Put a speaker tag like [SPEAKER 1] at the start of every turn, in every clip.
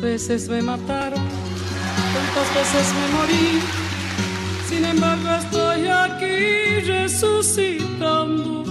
[SPEAKER 1] Tantas veces me mataron, tantas veces me morí, sin embargo estoy aquí resucitando.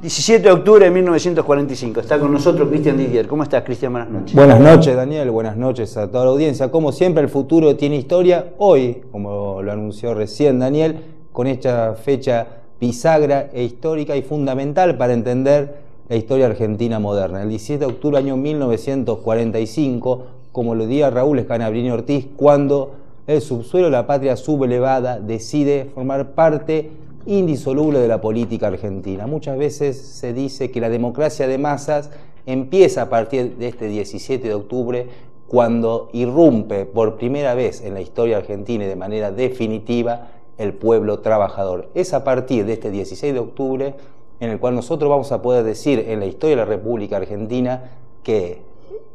[SPEAKER 2] 17 de octubre de 1945. Está con nosotros Cristian Didier. ¿Cómo estás, Cristian? Buenas noches.
[SPEAKER 3] Buenas noches, Daniel. Buenas noches a toda la audiencia. Como siempre, el futuro tiene historia. Hoy, como lo anunció recién Daniel, con esta fecha bisagra e histórica y fundamental para entender la historia argentina moderna. El 17 de octubre del año 1945, como lo diría Raúl Scanabrini Ortiz, cuando el subsuelo de la patria sublevada decide formar parte indisoluble de la política argentina. Muchas veces se dice que la democracia de masas empieza a partir de este 17 de octubre, cuando irrumpe por primera vez en la historia argentina y de manera definitiva el pueblo trabajador. Es a partir de este 16 de octubre en el cual nosotros vamos a poder decir en la historia de la República Argentina que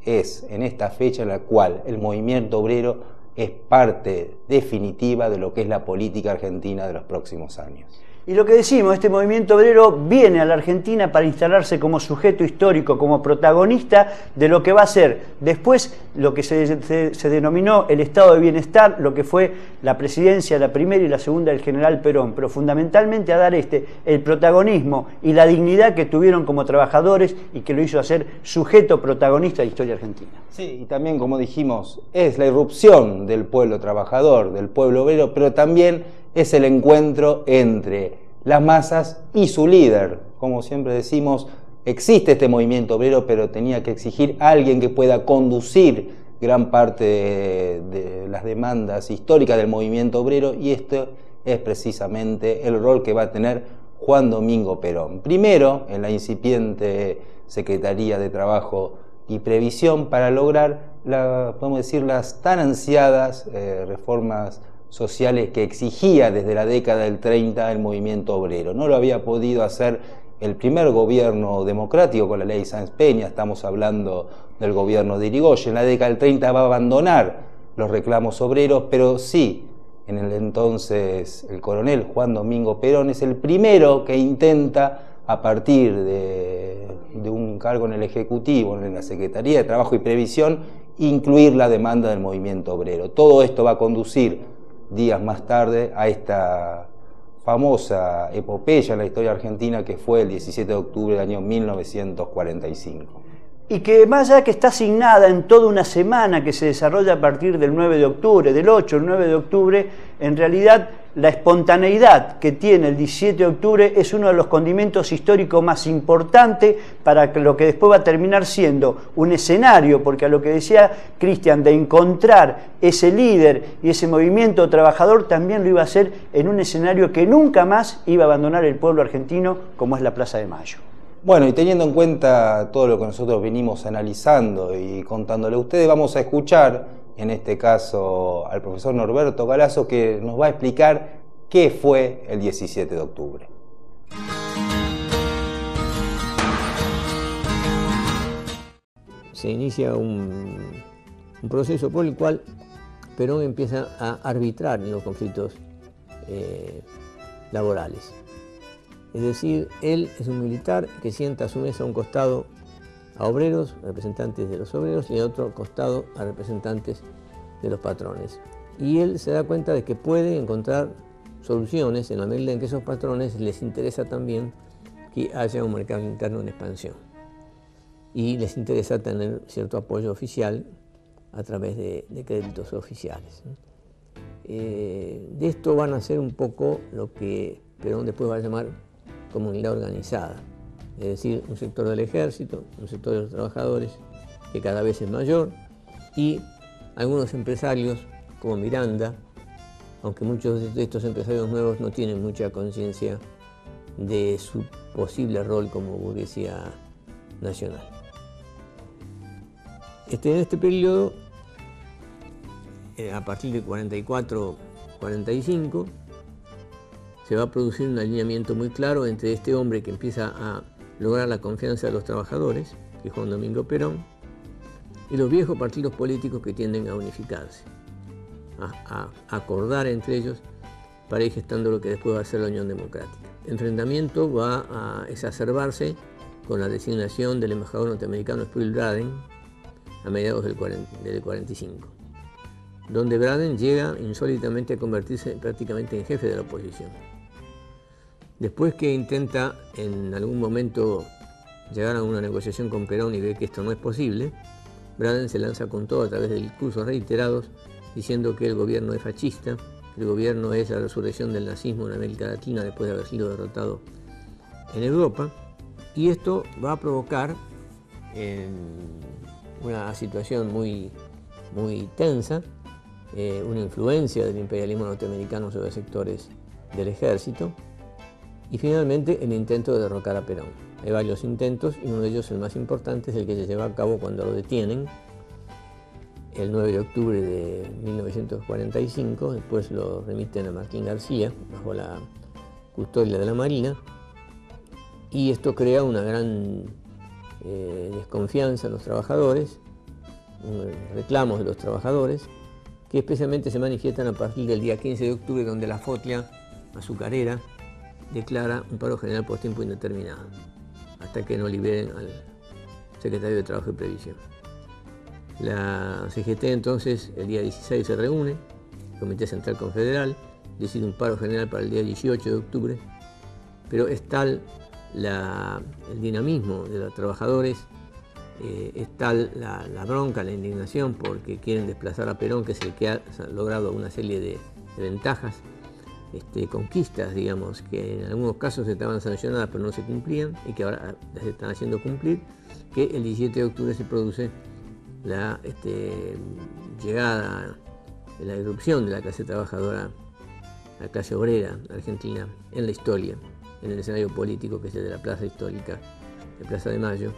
[SPEAKER 3] es en esta fecha en la cual el movimiento obrero es parte definitiva de lo que es la política argentina de los próximos años.
[SPEAKER 2] Y lo que decimos, este movimiento obrero viene a la Argentina para instalarse como sujeto histórico, como protagonista de lo que va a ser después lo que se denominó el estado de bienestar, lo que fue la presidencia, la primera y la segunda del general Perón, pero fundamentalmente a dar el protagonismo y la dignidad que tuvieron como trabajadores y que lo hizo hacer sujeto protagonista de la historia argentina.
[SPEAKER 3] Sí, y también, como dijimos, es la irrupción del pueblo trabajador, del pueblo obrero, pero también es el encuentro entre las masas y su líder. Como siempre decimos, existe este movimiento obrero, pero tenía que exigir a alguien que pueda conducir gran parte de las demandas históricas del movimiento obrero, y este es precisamente el rol que va a tener Juan Domingo Perón. Primero, en la incipiente Secretaría de Trabajo y Previsión, para lograr, podemos decir, las tan ansiadas reformas sociales que exigía desde la década del 30 el movimiento obrero. No lo había podido hacer el primer gobierno democrático con la ley Sáenz Peña, estamos hablando del gobierno de Irigoyen. En la década del 30 va a abandonar los reclamos obreros, pero sí, en el entonces el coronel Juan Domingo Perón es el primero que intenta, a partir de un cargo en el Ejecutivo, en la Secretaría de Trabajo y Previsión, incluir la demanda del movimiento obrero. Todo esto va a conducir días más tarde a esta famosa epopeya en la historia argentina que fue el 17 de octubre del año 1945.
[SPEAKER 2] Y que más allá que está asignada en toda una semana que se desarrolla a partir del 9 de octubre, del 8 al 9 de octubre, en realidad la espontaneidad que tiene el 17 de octubre es uno de los condimentos históricos más importantes para lo que después va a terminar siendo un escenario, porque a lo que decía Cristian, de encontrar ese líder y ese movimiento trabajador, también lo iba a hacer en un escenario que nunca más iba a abandonar el pueblo argentino, como es la Plaza de Mayo.
[SPEAKER 3] Bueno, y teniendo en cuenta todo lo que nosotros venimos analizando y contándole a ustedes, vamos a escuchar, en este caso, al profesor Norberto Galazo, que nos va a explicar qué fue el 17 de octubre.
[SPEAKER 4] Se inicia un proceso por el cual Perón empieza a arbitrar en los conflictos laborales. Es decir, él es un militar que sienta a su mesa a un costado a obreros, representantes de los obreros, y a otro costado a representantes de los patrones. Y él se da cuenta de que puede encontrar soluciones en la medida en que esos patrones les interesa también que haya un mercado interno en expansión. Y les interesa tener cierto apoyo oficial a través de créditos oficiales. De esto van a ser un poco lo que Perón después va a llamar comunidad organizada, es decir, un sector del ejército, un sector de los trabajadores, que cada vez es mayor, y algunos empresarios como Miranda, aunque muchos de estos empresarios nuevos no tienen mucha conciencia de su posible rol como burguesía nacional. En este periodo, a partir de 44-45, se va a producir un alineamiento muy claro entre este hombre que empieza a lograr la confianza de los trabajadores, que es Juan Domingo Perón, y los viejos partidos políticos que tienden a unificarse, a acordar entre ellos para ir gestando lo que después va a ser la Unión Democrática. El enfrentamiento va a exacerbarse con la designación del embajador norteamericano Sproul Draden a mediados del 45, donde Braden llega insólitamente a convertirse prácticamente en jefe de la oposición. Después que intenta en algún momento llegar a una negociación con Perón y ve que esto no es posible, Braden se lanza con todo a través de discursos reiterados diciendo que el gobierno es fascista, que el gobierno es la resurrección del nazismo en América Latina después de haber sido derrotado en Europa, y esto va a provocar una situación muy tensa, una influencia del imperialismo norteamericano sobre sectores del ejército y finalmente el intento de derrocar a Perón. Hay varios intentos y uno de ellos, el más importante, es el que se lleva a cabo cuando lo detienen el 9 de octubre de 1945, después lo remiten a Martín García bajo la custodia de la Marina, y esto crea una gran desconfianza en los trabajadores, reclamos de los trabajadores, que especialmente se manifiestan a partir del día 15 de octubre, donde la Fotlia azucarera declara un paro general por tiempo indeterminado, hasta que no liberen al secretario de Trabajo y Previsión. La CGT entonces el día 16 se reúne, el Comité Central Confederal, decide un paro general para el día 18 de octubre, pero es tal el dinamismo de los trabajadores, es tal la bronca, la indignación porque quieren desplazar a Perón, que es el que ha logrado una serie de ventajas, conquistas, digamos, que en algunos casos estaban sancionadas pero no se cumplían y que ahora las están haciendo cumplir, que el 17 de octubre se produce la llegada, la irrupción de la clase trabajadora, la clase obrera argentina en la historia, en el escenario político, que es el de la plaza histórica de Plaza de Mayo,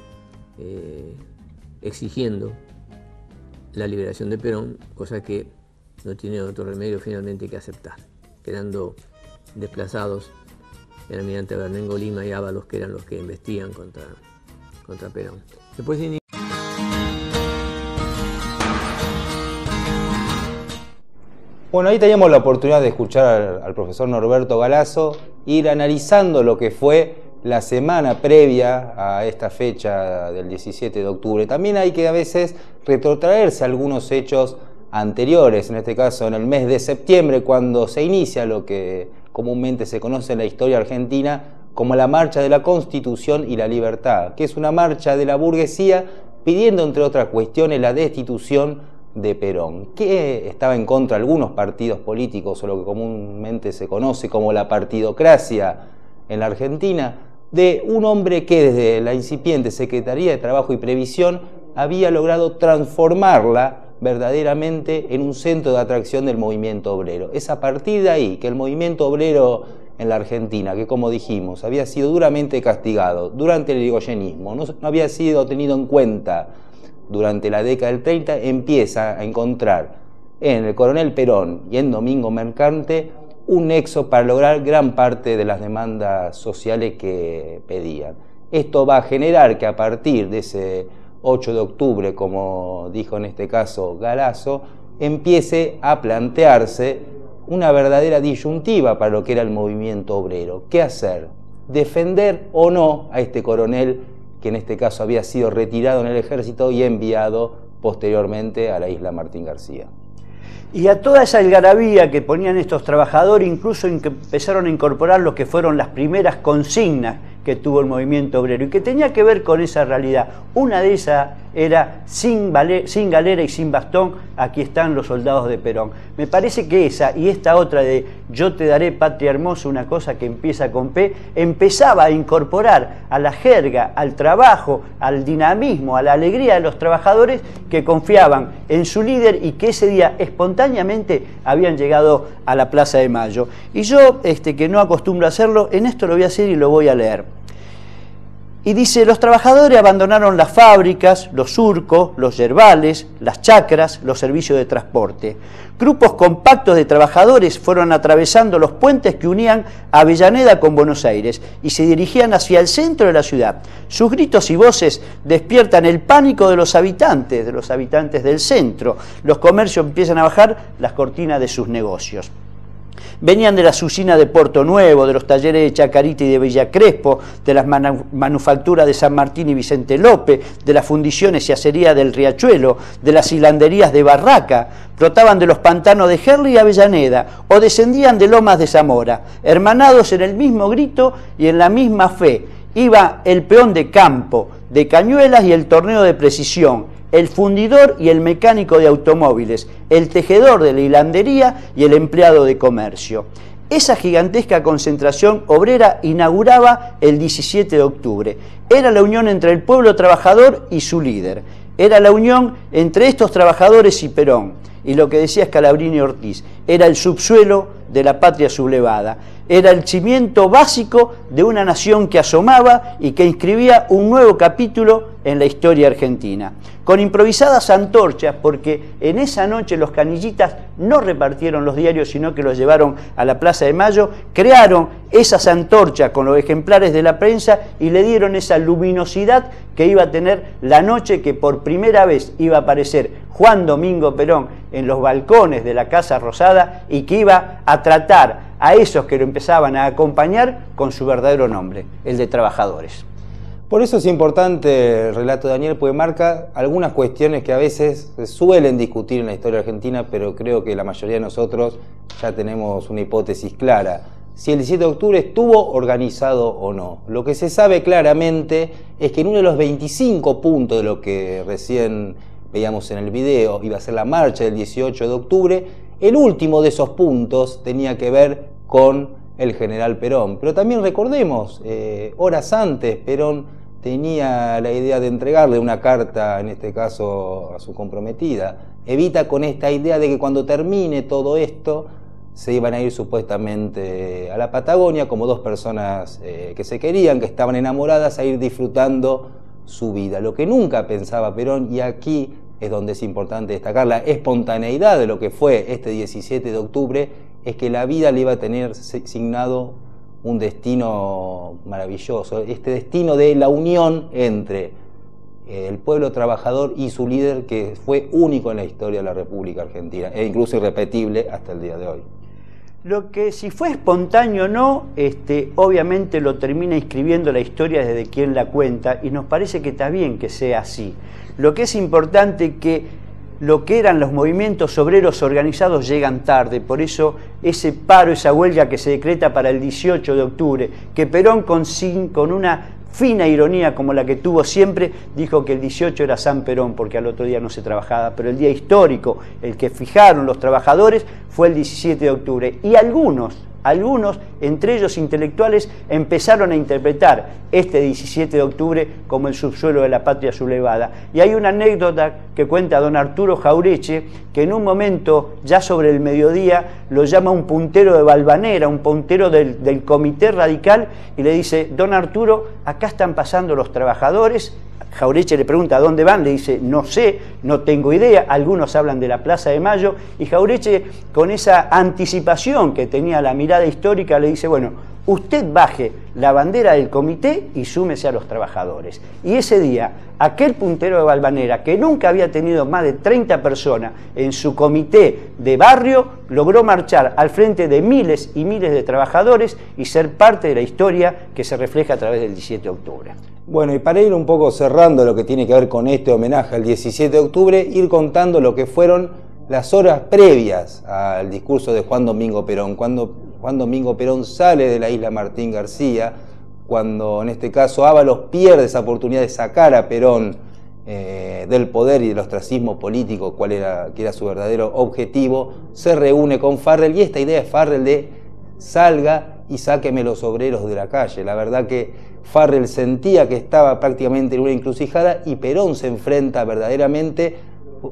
[SPEAKER 4] exigiendo la liberación de Perón, cosa que no tiene otro remedio finalmente que aceptar, quedando desplazados el almirante Bernengo Lima y Ábalos, que eran los que investían contra Perón. Después,
[SPEAKER 3] bueno, ahí teníamos la oportunidad de escuchar al profesor Norberto Galazo ir analizando lo que fue la semana previa a esta fecha del 17 de octubre. También hay que a veces retrotraerse a algunos hechos anteriores, en este caso en el mes de septiembre, cuando se inicia lo que comúnmente se conoce en la historia argentina como la Marcha de la Constitución y la Libertad, que es una marcha de la burguesía pidiendo, entre otras cuestiones, la destitución de Perón, que estaba en contra de algunos partidos políticos, o lo que comúnmente se conoce como la partidocracia en la Argentina, de un hombre que desde la incipiente Secretaría de Trabajo y Previsión había logrado transformarla verdaderamente en un centro de atracción del movimiento obrero. Es a partir de ahí que el movimiento obrero en la Argentina, que como dijimos, había sido duramente castigado durante el irigoyenismo, no había sido tenido en cuenta durante la década del 30, empieza a encontrar en el coronel Perón y en Domingo Mercante un nexo para lograr gran parte de las demandas sociales que pedían. Esto va a generar que a partir de ese 8 de octubre, como dijo en este caso Galazo, empiece a plantearse una verdadera disyuntiva para lo que era el movimiento obrero. ¿Qué hacer? ¿Defender o no a este coronel que en este caso había sido retirado en el ejército y enviado posteriormente a la isla Martín García?
[SPEAKER 2] Y a toda esa algarabía que ponían estos trabajadores, incluso empezaron a incorporar lo que fueron las primeras consignas que tuvo el movimiento obrero y que tenía que ver con esa realidad. Una de esas era sin galera y sin bastón, aquí están los soldados de Perón. Me parece que esa y esta otra de yo te daré patria hermosa, una cosa que empieza con P, empezaba a incorporar a la jerga, al trabajo, al dinamismo, a la alegría de los trabajadores que confiaban en su líder y que ese día espontáneamente habían llegado a la Plaza de Mayo. Y yo, que no acostumbro a hacerlo, en esto lo voy a hacer y lo voy a leer. Y dice, los trabajadores abandonaron las fábricas, los surcos, los yerbales, las chacras, los servicios de transporte. Grupos compactos de trabajadores fueron atravesando los puentes que unían Avellaneda con Buenos Aires y se dirigían hacia el centro de la ciudad. Sus gritos y voces despiertan el pánico de los habitantes del centro. Los comercios empiezan a bajar las cortinas de sus negocios. Venían de las usinas de Puerto Nuevo, de los talleres de Chacarita y de Villa Crespo, de las manufacturas de San Martín y Vicente López, de las fundiciones y acerías del Riachuelo, de las hilanderías de Barraca, brotaban de los pantanos de Gerli y Avellaneda, o descendían de Lomas de Zamora, hermanados en el mismo grito y en la misma fe. Iba el peón de campo, de cañuelas y el torneo de precisión, el fundidor y el mecánico de automóviles, el tejedor de la hilandería y el empleado de comercio. Esa gigantesca concentración obrera inauguraba el 17 de octubre. Era la unión entre el pueblo trabajador y su líder. Era la unión entre estos trabajadores y Perón. Y lo que decía Scalabrini Ortiz, era el subsuelo de la patria sublevada. Era el cimiento básico de una nación que asomaba y que inscribía un nuevo capítulo en la historia argentina. Con improvisadas antorchas, porque en esa noche los canillitas no repartieron los diarios, sino que los llevaron a la Plaza de Mayo, crearon esas antorchas con los ejemplares de la prensa y le dieron esa luminosidad que iba a tener la noche que por primera vez iba a aparecer Juan Domingo Perón en los balcones de la Casa Rosada y que iba a tratar a esos que lo empezaban a acompañar con su verdadero nombre, el de trabajadores.
[SPEAKER 3] Por eso es importante el relato de Daniel, porque marca algunas cuestiones que a veces se suelen discutir en la historia argentina, pero creo que la mayoría de nosotros ya tenemos una hipótesis clara. Si el 17 de octubre estuvo organizado o no. Lo que se sabe claramente es que en uno de los 25 puntos de lo que recién veíamos en el video, iba a ser la marcha del 18 de octubre, el último de esos puntos tenía que ver con el general Perón. Pero también recordemos, horas antes Perón tenía la idea de entregarle una carta, en este caso a su comprometida. Evita con esta idea de que cuando termine todo esto se iban a ir supuestamente a la Patagonia como dos personas que se querían, que estaban enamoradas, a ir disfrutando su vida. Lo que nunca pensaba Perón, y aquí es donde es importante destacar la espontaneidad de lo que fue este 17 de octubre, es que la vida le iba a tener asignado un destino maravilloso, este destino de la unión entre el pueblo trabajador y su líder, que fue único en la historia de la República Argentina, e incluso irrepetible hasta el día de hoy.
[SPEAKER 2] Lo que si fue espontáneo o no, obviamente lo termina escribiendo la historia desde quien la cuenta, y nos parece que está bien que sea así. Lo que es importante que lo que eran los movimientos obreros organizados llegan tarde, por eso ese paro, esa huelga que se decreta para el 18 de octubre, que Perón con una fina ironía como la que tuvo siempre, dijo que el 18 era San Perón porque al otro día no se trabajaba, pero el día histórico, el que fijaron los trabajadores, fue el 17 de octubre. Y algunos, entre ellos intelectuales, empezaron a interpretar este 17 de octubre como el subsuelo de la patria sublevada. Y hay una anécdota que cuenta don Arturo Jaureche, que en un momento, ya sobre el mediodía, lo llama un puntero de Valvanera, un puntero del Comité Radical, y le dice: don Arturo, acá están pasando los trabajadores. Jaureche le pregunta: ¿a dónde van? Le dice: no sé, no tengo idea. Algunos hablan de la Plaza de Mayo, y Jaureche, con esa anticipación que tenía la mirada histórica, le dice: bueno, usted baje la bandera del comité y súmese a los trabajadores. Y ese día, aquel puntero de Valvanera, que nunca había tenido más de 30 personas en su comité de barrio, logró marchar al frente de miles y miles de trabajadores y ser parte de la historia que se refleja a través del 17 de octubre.
[SPEAKER 3] Bueno, y para ir un poco cerrando lo que tiene que ver con este homenaje al 17 de octubre, ir contando lo que fueron las horas previas al discurso de Juan Domingo Perón. Cuando Juan Domingo Perón sale de la isla Martín García, cuando en este caso Ábalos pierde esa oportunidad de sacar a Perón del poder y del ostracismo político, que era su verdadero objetivo, se reúne con Farrell, y esta idea de Farrell de salga y sáqueme los obreros de la calle. La verdad que Farrell sentía que estaba prácticamente en una encrucijada, y Perón se enfrenta verdaderamente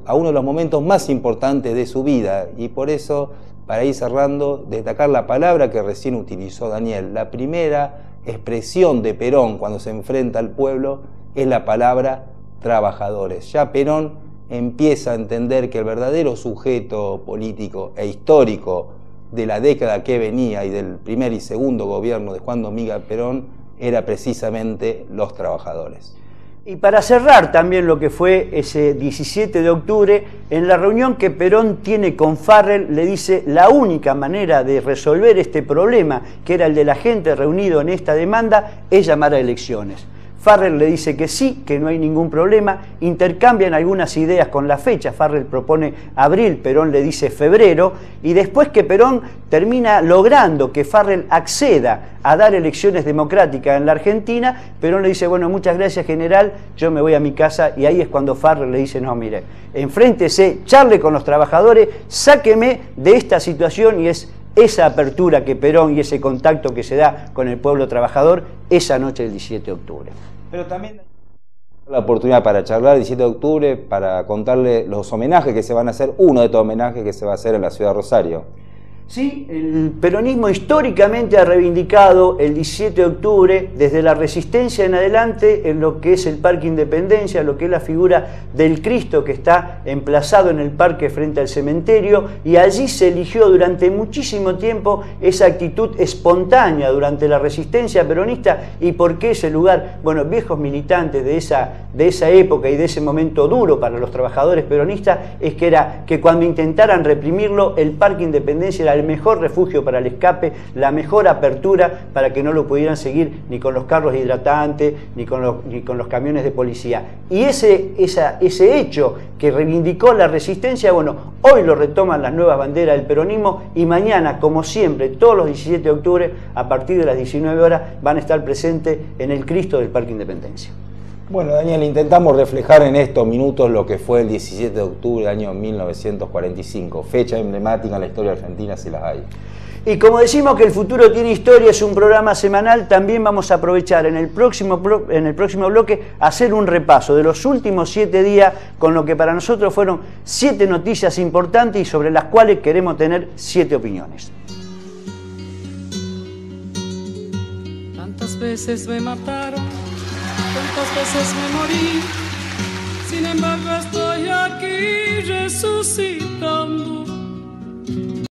[SPEAKER 3] a uno de los momentos más importantes de su vida. Y por eso, para ir cerrando, destacar la palabra que recién utilizó Daniel. La primera expresión de Perón cuando se enfrenta al pueblo es la palabra trabajadores. Ya Perón empieza a entender que el verdadero sujeto político e histórico de la década que venía y del primer y segundo gobierno de Juan Domingo Perón era precisamente los trabajadores.
[SPEAKER 2] Y para cerrar también lo que fue ese 17 de octubre, en la reunión que Perón tiene con Farrell, le dice la única manera de resolver este problema, que era el de la gente reunido en esta demanda, es llamar a elecciones. Farrell le dice que sí, que no hay ningún problema, intercambian algunas ideas con la fecha, Farrell propone abril, Perón le dice febrero, y después que Perón termina logrando que Farrell acceda a dar elecciones democráticas en la Argentina, Perón le dice, bueno, muchas gracias general, yo me voy a mi casa, y ahí es cuando Farrell le dice, no, mire, enfréntese, charle con los trabajadores, sáqueme de esta situación, y es esa apertura que Perón y ese contacto que se da con el pueblo trabajador esa noche del 17 de octubre.
[SPEAKER 3] Pero también la oportunidad para charlar el 17 de octubre, para contarle los homenajes que se van a hacer, uno de estos homenajes que se va a hacer en la ciudad de Rosario.
[SPEAKER 2] Sí, el peronismo históricamente ha reivindicado el 17 de octubre desde la Resistencia en adelante en lo que es el Parque Independencia, lo que es la figura del Cristo que está emplazado en el parque frente al cementerio, y allí se eligió durante muchísimo tiempo esa actitud espontánea durante la resistencia peronista. ¿Y por qué ese lugar? Bueno, viejos militantes de esa época y de ese momento duro para los trabajadores peronistas es que era que cuando intentaran reprimirlo, el Parque Independencia era el mejor refugio para el escape, la mejor apertura para que no lo pudieran seguir ni con los carros hidratantes, ni con los camiones de policía. Y ese hecho que reivindicó la resistencia, bueno, hoy lo retoman las nuevas banderas del peronismo, y mañana, como siempre, todos los 17 de octubre, a partir de las 19 horas, van a estar presentes en el Cristo del Parque Independencia.
[SPEAKER 3] Bueno, Daniel, intentamos reflejar en estos minutos lo que fue el 17 de octubre del año 1945, fecha emblemática en la historia argentina, si las hay.
[SPEAKER 2] Y como decimos que El Futuro Tiene Historia es un programa semanal, también vamos a aprovechar en el próximo bloque hacer un repaso de los últimos 7 días con lo que para nosotros fueron 7 noticias importantes y sobre las cuales queremos tener 7 opiniones.
[SPEAKER 1] Tantas veces me mataron, tantas veces me morí, sin embargo estoy aquí resucitado.